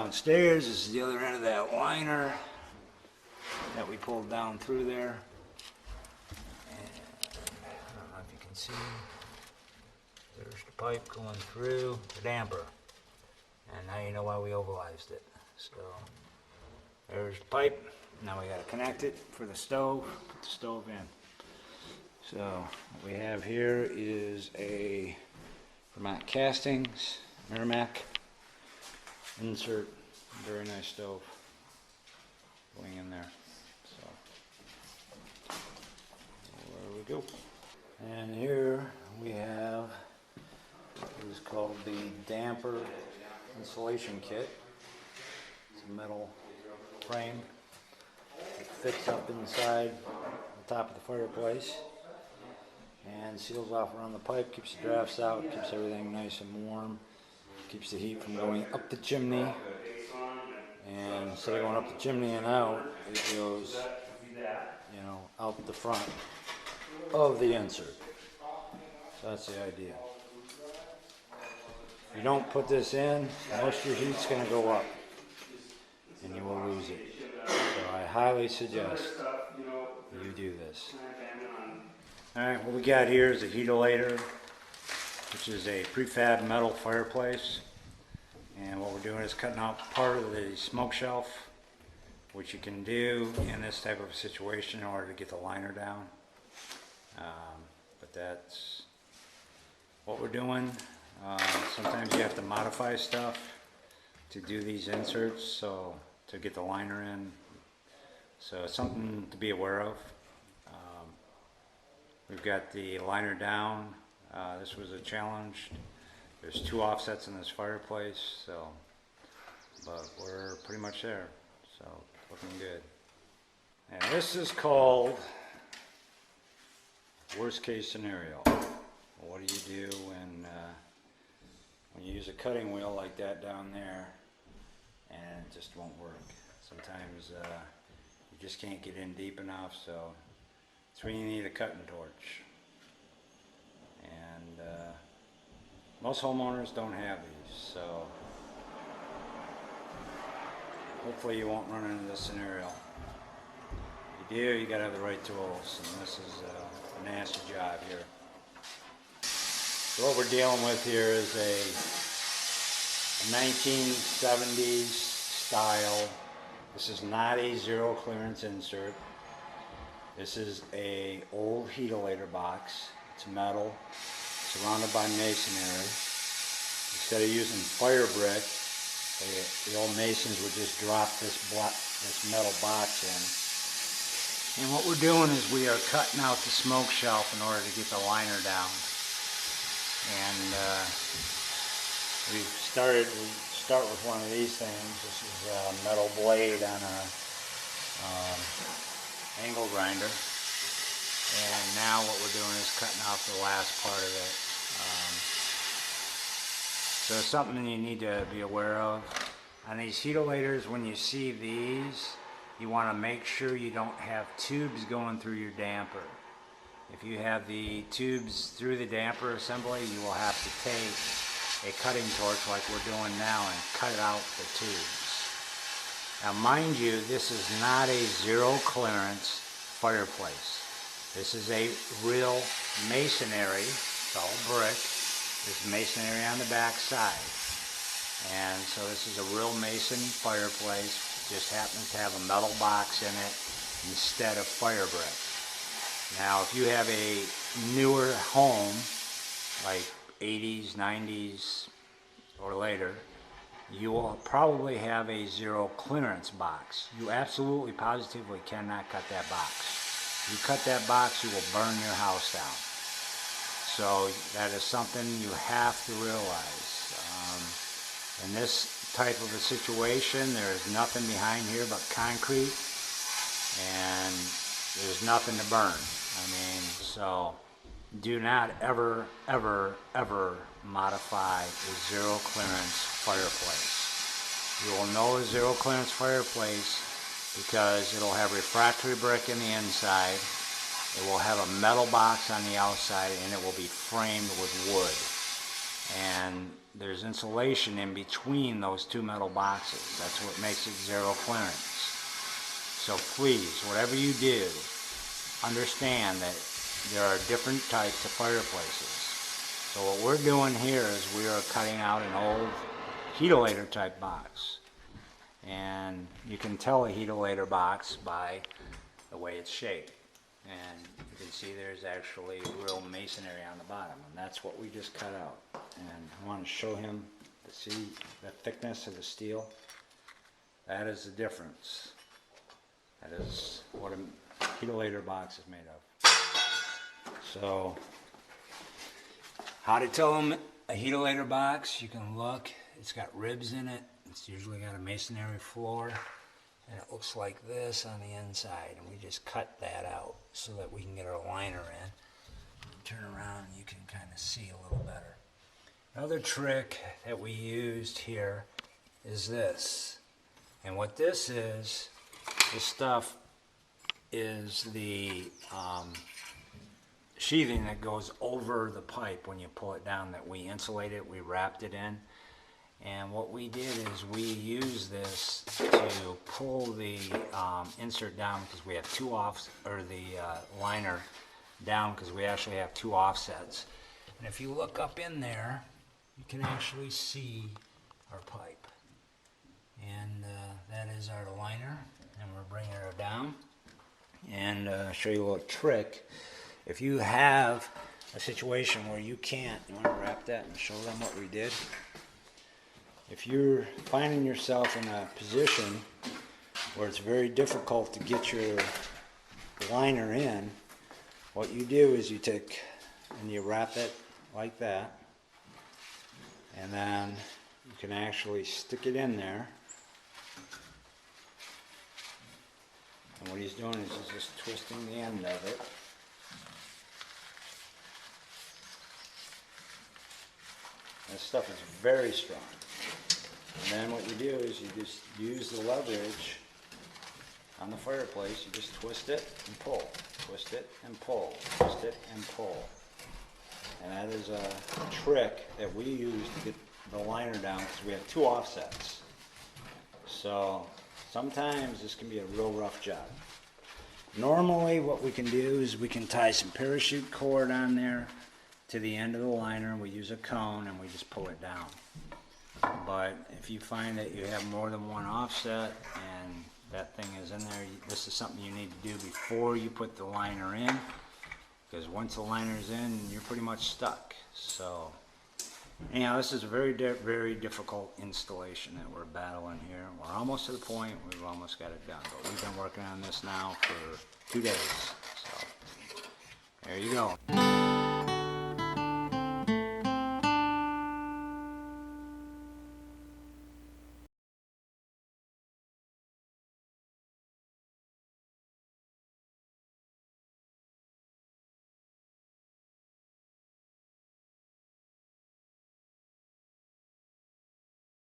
downstairs. This is the other end of that liner that we pulled down through there. And I don't know if you can see. There's the pipe going through the damper. And now you know why we ovalized it. So there's the pipe. Now we got to connect it for the stove. Put the stove in. So what we have here is a Vermont Castings Merrimack insert. Very nice stove going in there. So there we go. And here we have what is called the damper insulation kit. It's a metal frame. It fits up inside the top of the fireplace and seals off around the pipe, keeps the drafts out, keeps everything nice and warm, keeps the heat from going up the chimney. And instead of going up the chimney and out, it goes, out the front of the insert. So that's the idea. If you don't put this in, most of your heat's going to go up and you will lose it. So I highly suggest you do this. Alright, what we got here is a heatolator, which is a prefab metal fireplace. And what we're doing is cutting out part of the smoke shelf, which you can do in this type of a situation in order to get the liner down. But that's what we're doing. Sometimes you have to modify stuff to do these inserts, so to get the liner in. So it's something to be aware of. We've got the liner down. This was a challenge. There's 2 offsets in this fireplace, but we're pretty much there. So looking good. And this is called worst case scenario. What do you do when you use a cutting wheel like that down there and it just won't work? Sometimes you just can't get in deep enough, so it's when you need a cutting torch. And most homeowners don't have these, so hopefully you won't run into this scenario. If you do, you gotta have the right tools, and this is a nasty job here. So what we're dealing with here is a 1970s style. This is not a zero clearance insert. This is a old heatolator box. It's metal, surrounded by masonry. Instead of using fire brick, the old masons would just drop this metal box in. And what we're doing is we are cutting out the smoke shelf in order to get the liner down. And we start with one of these things. This is a metal blade on a angle grinder. And now what we're doing is cutting off the last part of it. So it's something you need to be aware of. On these heatolators, when you see these, you want to make sure you don't have tubes going through your damper. If you have the tubes through the damper assembly, you will have to take a cutting torch like we're doing now and cut out the tubes. Now mind you, this is not a zero clearance fireplace. This is a real masonry, it's all brick. There's masonry on the back side. And so this is a real mason fireplace, just happens to have a metal box in it instead of fire brick. Now if you have a newer home, like 80s, 90s, or later, you will probably have a zero clearance box. You absolutely positively cannot cut that box. You cut that box, you will burn your house down. So that is something you have to realize. In this type of a situation, there is nothing behind here but concrete, and there's nothing to burn. I mean, so do not ever, ever, ever modify a zero clearance fireplace. You will know a zero clearance fireplace because it'll have refractory brick in the inside, it will have a metal box on the outside, and it will be framed with wood. and there's insulation in between those two metal boxes. That's what makes it zero clearance. So please, whatever you do, understand that there are different types of fireplaces. So what we're doing here is we are cutting out an old heatilator type box. And you can tell a heatilator box by the way it's shaped. And you can see there's actually real masonry on the bottom, and that's what we just cut out. And I want to show him to see the thickness of the steel. That is the difference. That is what a heatilator box is made of. So, how to tell them a heatilator box? You can look. It's got ribs in it. It's usually got a masonry floor. And it looks like this on the inside, and we just cut that out so that we can get our liner in. Turn around and you can kind of see a little better. Another trick that we used here is this. And what this stuff is the sheathing that goes over the pipe when you pull it down, that we insulated it, we wrapped it in. And what we did is we used this to pull the insert down, because we have two liner down, because we actually have two offsets. And if you look up in there, you can actually see our pipe. And that is our liner, and we're bringing her down. And show you a little trick. If you have a situation where you can't, you want to wrap that and show them what we did? If you're finding yourself in a position where it's very difficult to get your liner in, what you do is you take and you wrap it like that, and then you can actually stick it in there. And what he's doing is he's just twisting the end of it. This stuff is very strong. And then what you do is you just use the leverage on the fireplace. You just twist it and pull, twist it and pull, twist it and pull. And that is a trick that we use to get the liner down, because we have two offsets. So sometimes this can be a real rough job. Normally what we can do is we can tie some parachute cord on there to the end of the liner, and we use a cone and we just pull it down. But if you find that you have more than one offset and that thing is in there, this is something you need to do before you put the liner in, because once the liner is in, you're pretty much stuck. So anyhow, this is a very difficult installation that we're battling here. We're almost to the point, we've almost got it done, but we've been working on this now for 2 days. So there you go.